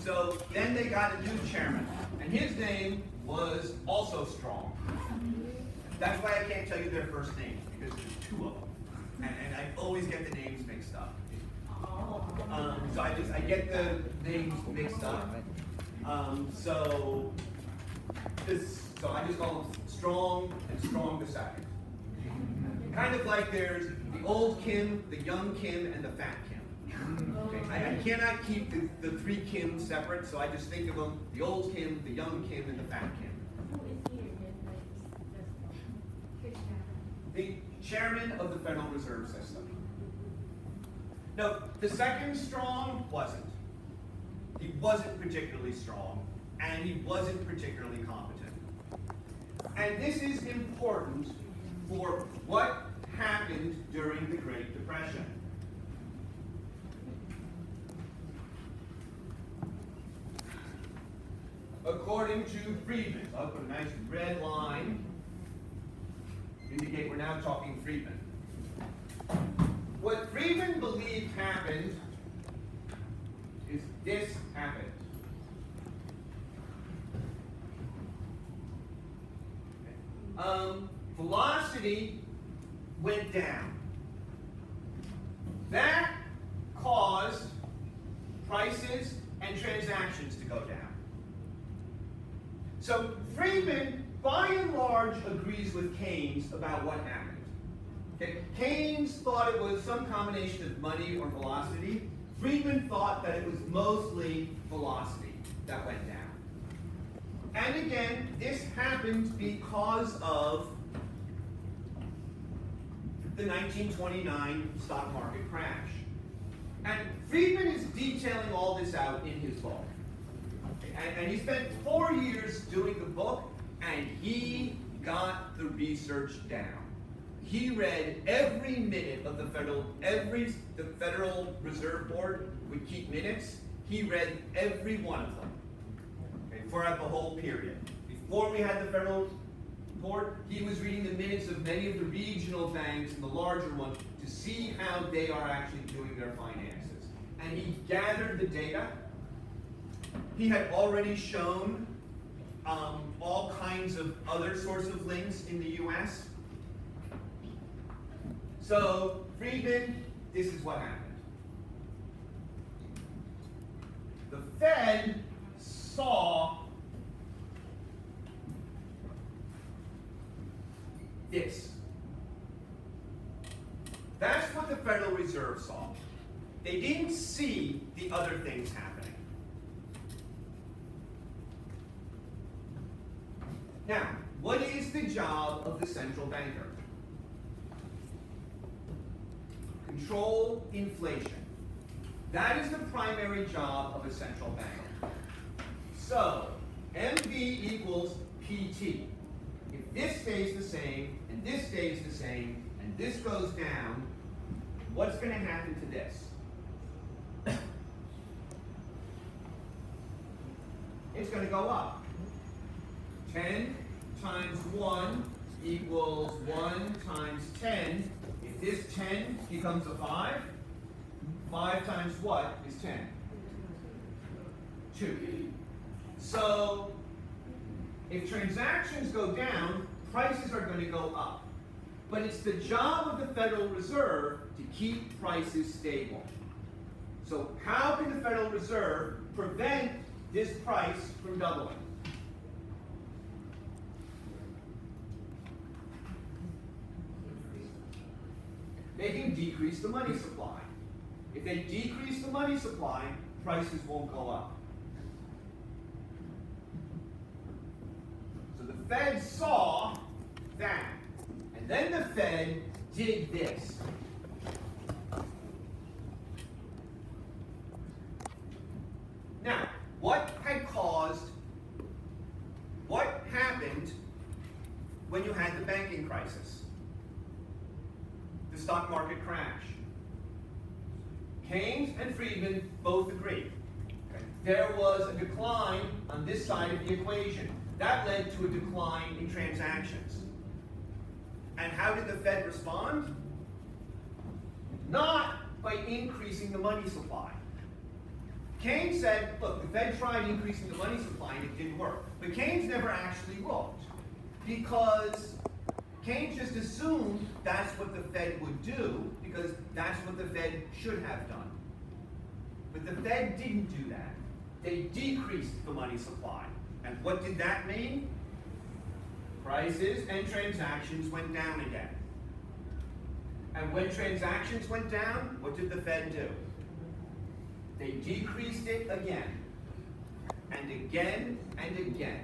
So then they got a new chairman, and his name was also Strong. That's why I can't tell you their first names, because there's two of them, and I always get the names mixed up. So I get the names mixed up. So I just call them Strong and Strong the Second. Kind of like there's the old Kim, the young Kim, and the fat Kim. Okay. I cannot keep the three Kims separate, so I just think of them, the old Kim, the young Kim, and the fat Kim. The chairman of the Federal Reserve System. Now, the second Strong wasn't. He wasn't particularly strong, and he wasn't particularly competent. And this is important for what happened during the Great Depression. According to Friedman, I'll put a nice red line, indicate we're now talking Friedman. What Friedman believed happened is this happened. Velocity went down. That caused prices and transactions to go down. So Friedman, by and large, agrees with Keynes about what happened. Okay. Keynes thought it was some combination of money or velocity. Friedman thought that it was mostly velocity that went down. And again, this happened because of the 1929 stock market crash. And Friedman is detailing all this out in his book. And he spent 4 years doing the book, and he got the research down. He read every minute of the Federal Reserve Board would keep minutes. He read every one of them, okay, throughout the whole period. Before we had the Federal Board, he was reading the minutes of many of the regional banks and the larger ones to see how they are actually doing their finances. And he gathered the data. He had already shown all kinds of other sorts of links in the US. So Friedman, this is what happened. The Fed saw this. That's what the Federal Reserve saw. They didn't see the other things happening. Now, what is the job of the central banker? Control inflation. That is the primary job of a central bank. So, MV equals PT. If this stays the same, and this stays the same, and this goes down, what's going to happen to this? It's going to go up. 10 times 1 equals 1 times 10. If this 10 becomes a 5, 5 times what is 10? 2. So, if transactions go down, prices are going to go up. But it's the job of the Federal Reserve to keep prices stable. So how can the Federal Reserve prevent this price from doubling? They can decrease the money supply. If they decrease the money supply, prices won't go up. So the Fed saw that. And then the Fed did this. Now, what happened when you had the banking crisis? The stock market crash. Keynes and Friedman both agreed. Okay. There was a decline on this side of the equation. That led to a decline in transactions. And how did the Fed respond? Not by increasing the money supply. Keynes said, look, the Fed tried increasing the money supply and it didn't work. But Keynes never actually looked, because Keynes just assumed that's what the Fed would do, because that's what the Fed should have done. But the Fed didn't do that. They decreased the money supply. And what did that mean? Prices and transactions went down again. And when transactions went down, what did the Fed do? They decreased it again, and again, and again.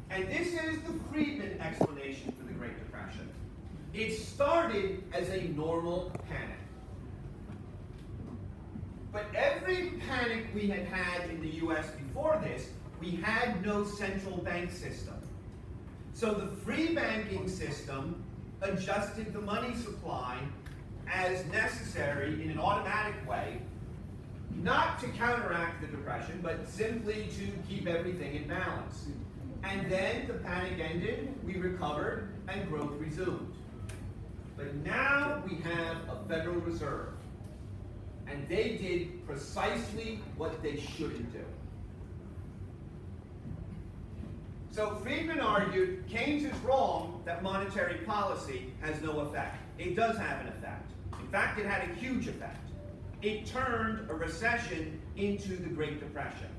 And this is the Friedman explanation for the Great Depression. It started as a normal panic. But every panic we had had in the US before this, we had no central bank system. So the free banking system adjusted the money supply as necessary in an automatic way, not to counteract the depression, but simply to keep everything in balance. And then the panic ended, we recovered, and growth resumed. But now we have a Federal Reserve, and they did precisely what they shouldn't do. So Friedman argued Keynes is wrong that monetary policy has no effect. It does have an effect. In fact, it had a huge effect. It turned a recession into the Great Depression.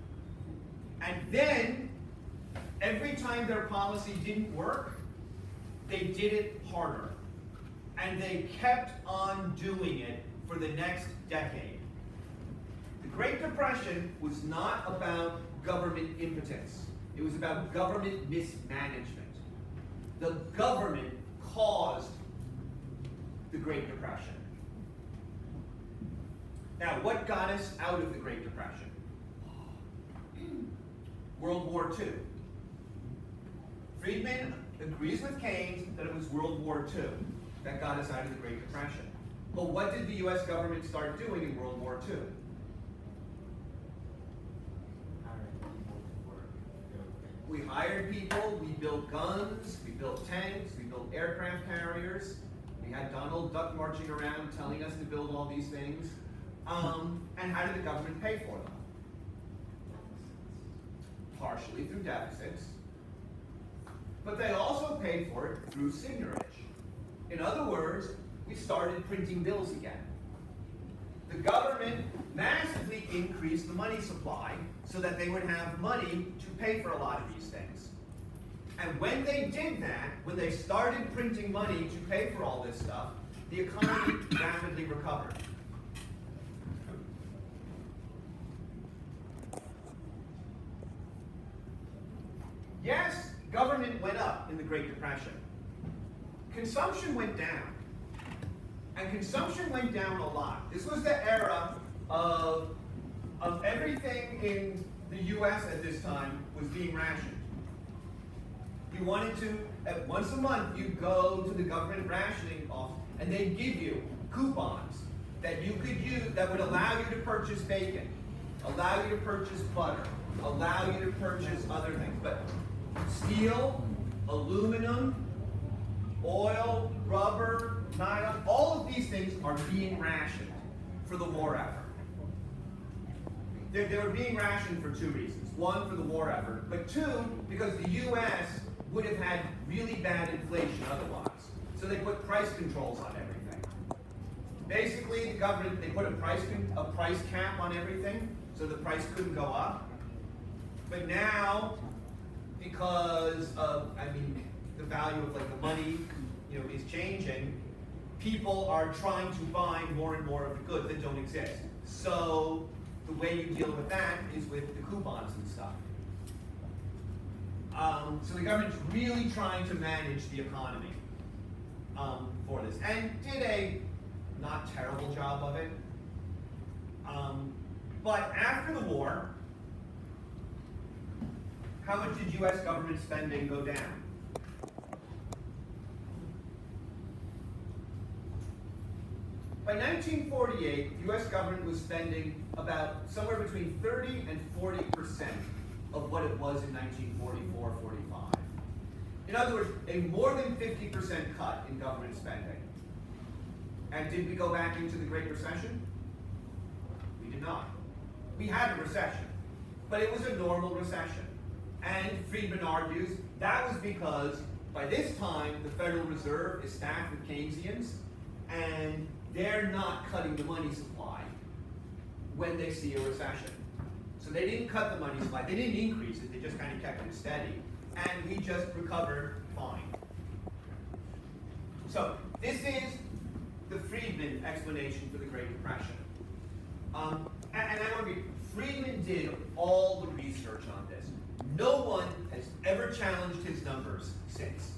And then, every time their policy didn't work, they did it harder. And they kept on doing it for the next decade. The Great Depression was not about government impotence. It was about government mismanagement. The government caused the Great Depression. Now, what got us out of the Great Depression? World War II. Friedman agrees with Keynes that it was World War II that got us out of the Great Depression. But what did the US government start doing in World War II? We hired people, we built guns, we built tanks, we built aircraft carriers. We had Donald Duck marching around telling us to build all these things. And how did the government pay for them? Partially through deficits, but they also paid for it through seigniorage. In other words, we started printing bills again. The government massively increased the money supply so that they would have money to pay for a lot of these things. And when they did that, when they started printing money to pay for all this stuff, the economy rapidly recovered. Yes, government went up in the Great Depression. Consumption went down. And consumption went down a lot. This was the era of everything in the US at this time was being rationed. You wanted to, once a month, you go to the government rationing office, and they'd give you coupons that you could use that would allow you to purchase bacon, allow you to purchase butter, allow you to purchase other things. But steel, aluminum, oil, rubber, nylon, all of these things are being rationed for the war effort. They were being rationed for two reasons. One, for the war effort, but two, because the US would have had really bad inflation otherwise. So they put price controls on everything. Basically, the government, they put a price cap on everything, so the price couldn't go up. But now, because of, the value of the money, is changing, people are trying to buy more and more of the goods that don't exist. So the way you deal with that is with the coupons and stuff. So the government's really trying to manage the economy for this, and did a not terrible job of it. But after the war, how much did US government spending go down? By 1948, the US government was spending about somewhere between 30 and 40% of what it was in 1944-45. In other words, a more than 50% cut in government spending. And did we go back into the Great Recession? not. We had a recession, but it was a normal recession. And Friedman argues that was because by this time the Federal Reserve is staffed with Keynesians, and they're not cutting the money supply when they see a recession. So they didn't cut the money supply, they didn't increase it, they just kind of kept it steady. And we just recovered fine. So this is the Friedman explanation for the Great Depression. And I want to be, Friedman did all the research on this. No one has ever challenged his numbers since.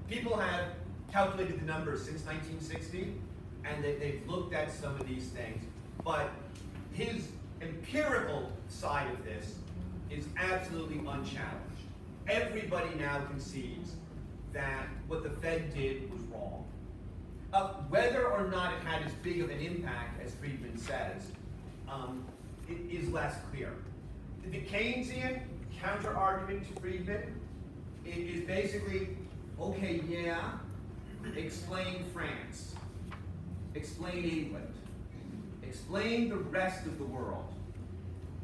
People have calculated the numbers since 1960, and they've looked at some of these things, but his empirical side of this is absolutely unchallenged. Everybody now concedes that what the Fed did was wrong. Whether or not it had as big of an impact as Friedman says, it is less clear. The Keynesian counter-argument to Friedman is basically, okay, yeah, explain France, explain England, explain the rest of the world.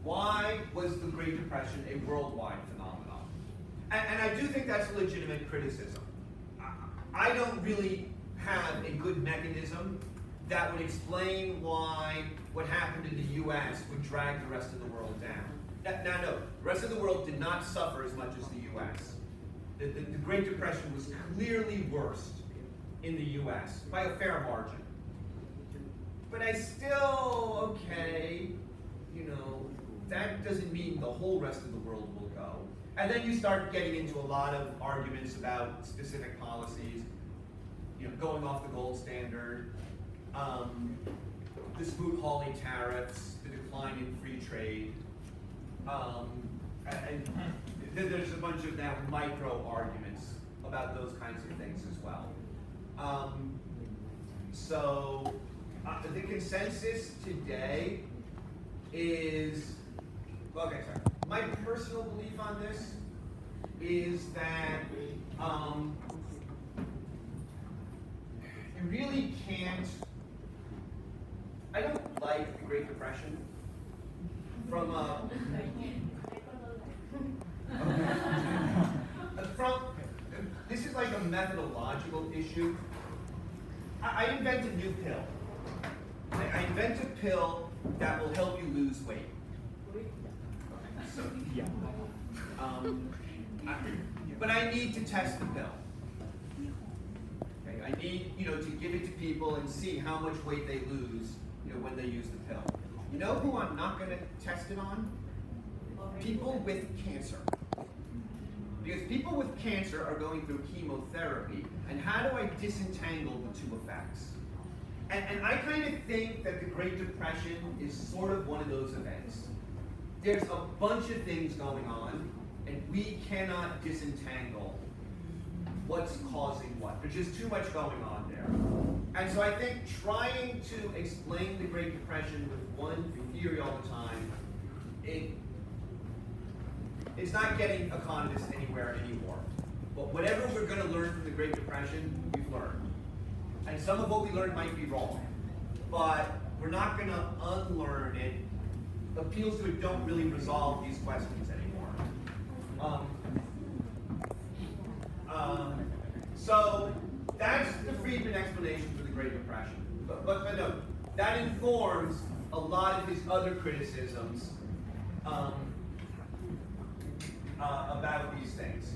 Why was the Great Depression a worldwide phenomenon? And I do think that's a legitimate criticism. I don't really have a good mechanism that would explain why what happened in the US would drag the rest of the world down. Now, no, the rest of the world did not suffer as much as the US. The Great Depression was clearly worst in the US by a fair margin. But I still, okay, that doesn't mean the whole rest of the world will go. And then you start getting into a lot of arguments about specific policies, going off the gold standard, the Smoot-Hawley tariffs, the decline in free trade, and there's a bunch of now micro arguments about those kinds of things as well. So the consensus today is, okay, sorry. My personal belief on this is that you really can't, I don't like the Great Depression from this is like a methodological issue. I invent a new pill. I invent a pill that will help you lose weight. So, but I need to test the pill. Okay, I need, to give it to people and see how much weight they lose, when they use the pill. You know who I'm not going to test it on? People with cancer. Because people with cancer are going through chemotherapy, and how do I disentangle the two effects? And I kind of think that the Great Depression is sort of one of those events. There's a bunch of things going on, and we cannot disentangle what's causing what. There's just too much going on there. And so I think trying to explain the Great Depression with one theory all the time, it's not getting economists anywhere anymore. But whatever we're going to learn from the Great Depression, we've learned. And some of what we learned might be wrong. But we're not going to unlearn it. Appeals to it don't really resolve these questions anymore. So that's the Friedman explanation for the Great Depression. But no, that informs a lot of his other criticisms about these things.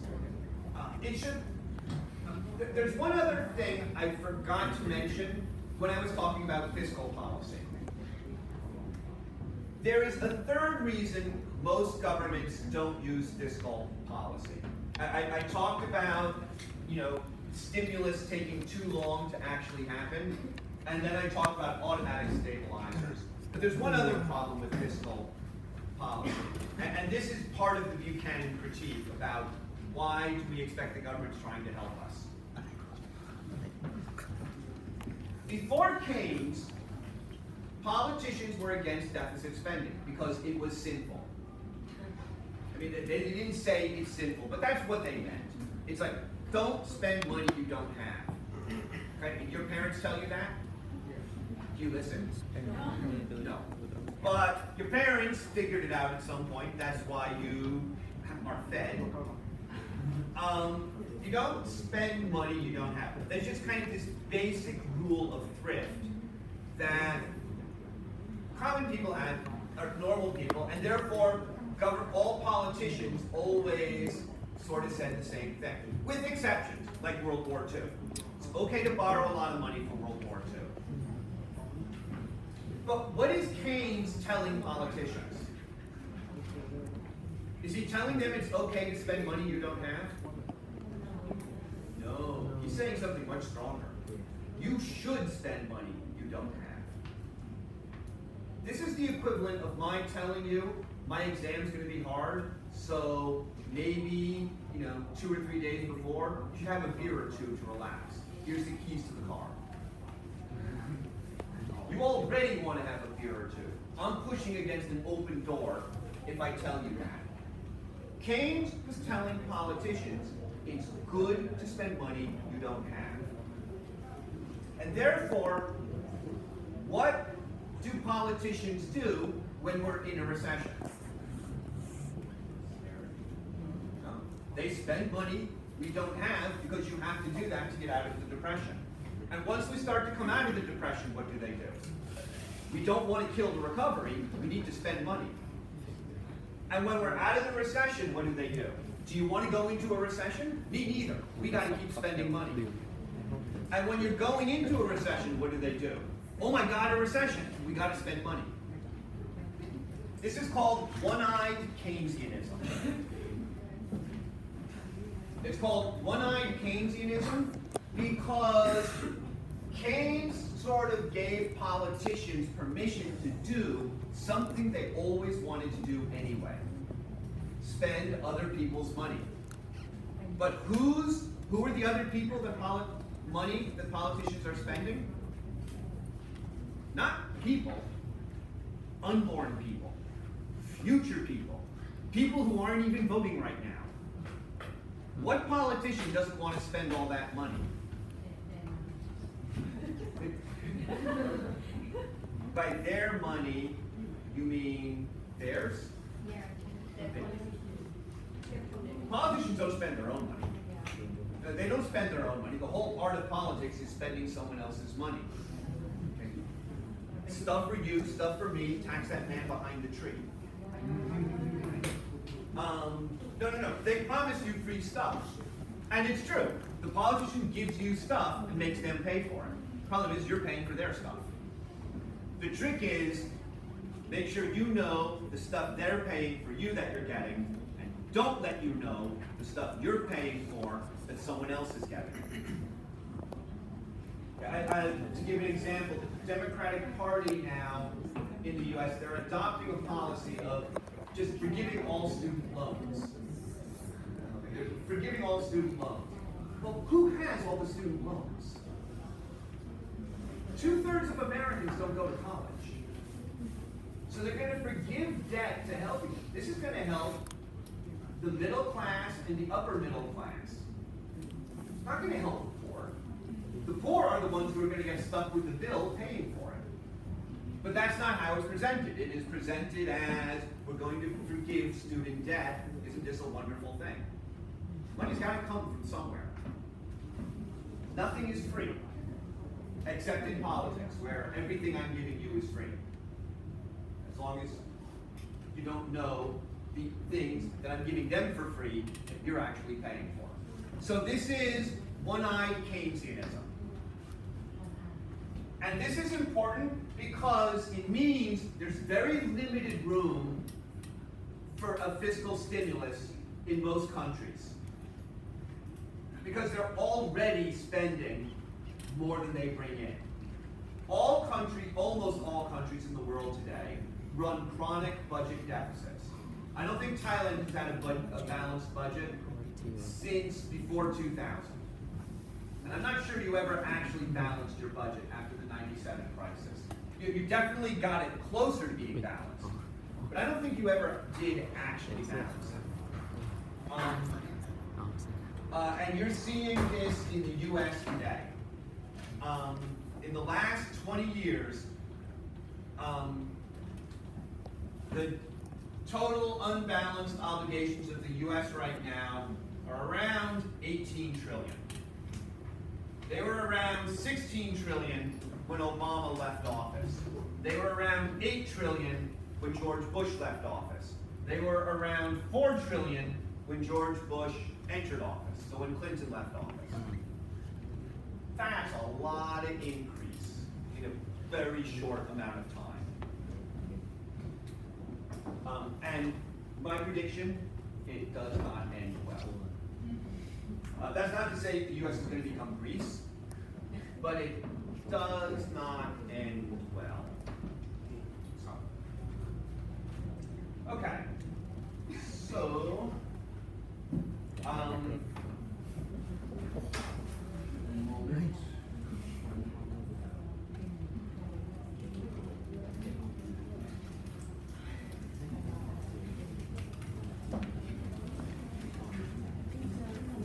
There's one other thing I forgot to mention when I was talking about fiscal policy. There is a third reason most governments don't use fiscal policy. I talked about, stimulus taking too long to actually happen, and then I talked about automatic stabilizers. But there's one other problem with fiscal policy, and this is part of the Buchanan critique about why do we expect the government's trying to help us. Before Keynes, politicians were against deficit spending because it was sinful. I mean, they didn't say it's sinful, but that's what they meant. It's like, don't spend money you don't have. Right? Did your parents tell you that? Do you listen? No. But your parents figured it out at some point. That's why you are fed. You don't spend money you don't have. There's just kind of this basic rule of thrift that common people have, or normal people, and therefore all politicians always sort of said the same thing, with exceptions, like World War II. It's okay to borrow a lot of money from World War II. But what is Keynes telling politicians? Is he telling them it's okay to spend money you don't have? No, he's saying something much stronger. You should spend money you don't have. This is the equivalent of my telling you my exam's going to be hard, so maybe 2 or 3 days before, you should have a beer or two to relax. Here's the keys to the car. You already want to have a beer or two. I'm pushing against an open door if I tell you that. Keynes was telling politicians it's good to spend money you don't have. And therefore, what do politicians do when we're in a recession? They spend money we don't have because you have to do that to get out of the depression. And once we start to come out of the depression, what do? We don't want to kill the recovery, we need to spend money. And when we're out of the recession, what do? Do you want to go into a recession? Me neither. We got to keep spending money. And when you're going into a recession, what do? Oh my God, a recession. We got to spend money. This is called one-eyed Keynesianism. It's called one-eyed Keynesianism because Keynes sort of gave politicians permission to do something they always wanted to do anyway. Spend other people's money. But who are the other people money that politicians are spending? Not people, unborn people, future people, people who aren't even voting right now. What politician doesn't want to spend all that money? By their money, you mean theirs? Politicians don't spend their own money. They don't spend their own money. The whole art of politics is spending someone else's money. Okay? Stuff for you, stuff for me, tax that man behind the tree. No. They promise you free stuff. And it's true. The politician gives you stuff and makes them pay for it. The problem is you're paying for their stuff. The trick is, make sure you know the stuff they're paying for you that you're getting, and don't let you know the stuff you're paying for that someone else is getting. To give an example, the Democratic Party now in the US, they're adopting a policy of just forgiving all student loans. They're forgiving all student loans. Well, who has all the student loans? 2/3 of Americans don't go to college. So they're going to forgive debt to help you. This is going to help the middle class and the upper middle class. It's not going to help the poor. The poor are the ones who are going to get stuck with the bill paying for it. But that's not how it's presented. It is presented as, we're going to forgive student debt. Isn't this a wonderful thing? Money's got to come from somewhere. Nothing is free, except in politics, where everything I'm giving you is free. As long as you don't know the things that I'm giving them for free that you're actually paying for. So this is one-eyed Keynesianism. And this is important because it means there's very limited room for a fiscal stimulus in most countries. Because they're already spending more than they bring in. Almost all countries in the world today run chronic budget deficits. I don't think Thailand has had a balanced budget since before 2000. And I'm not sure you ever actually balanced your budget after the 97 crisis. You definitely got it closer to being balanced. But I don't think you ever did actually balance it. And you're seeing this in the US today. In the last 20 years, The total unbalanced obligations of the US right now are around 18 trillion. They were around 16 trillion when Obama left office. They were around 8 trillion when George Bush left office. They were around 4 trillion when George Bush entered office, so when Clinton left office. That's a lot of increase in a very short amount of time. And my prediction, it does not end well. That's not to say the U.S. is going to become Greece, but it does not end well.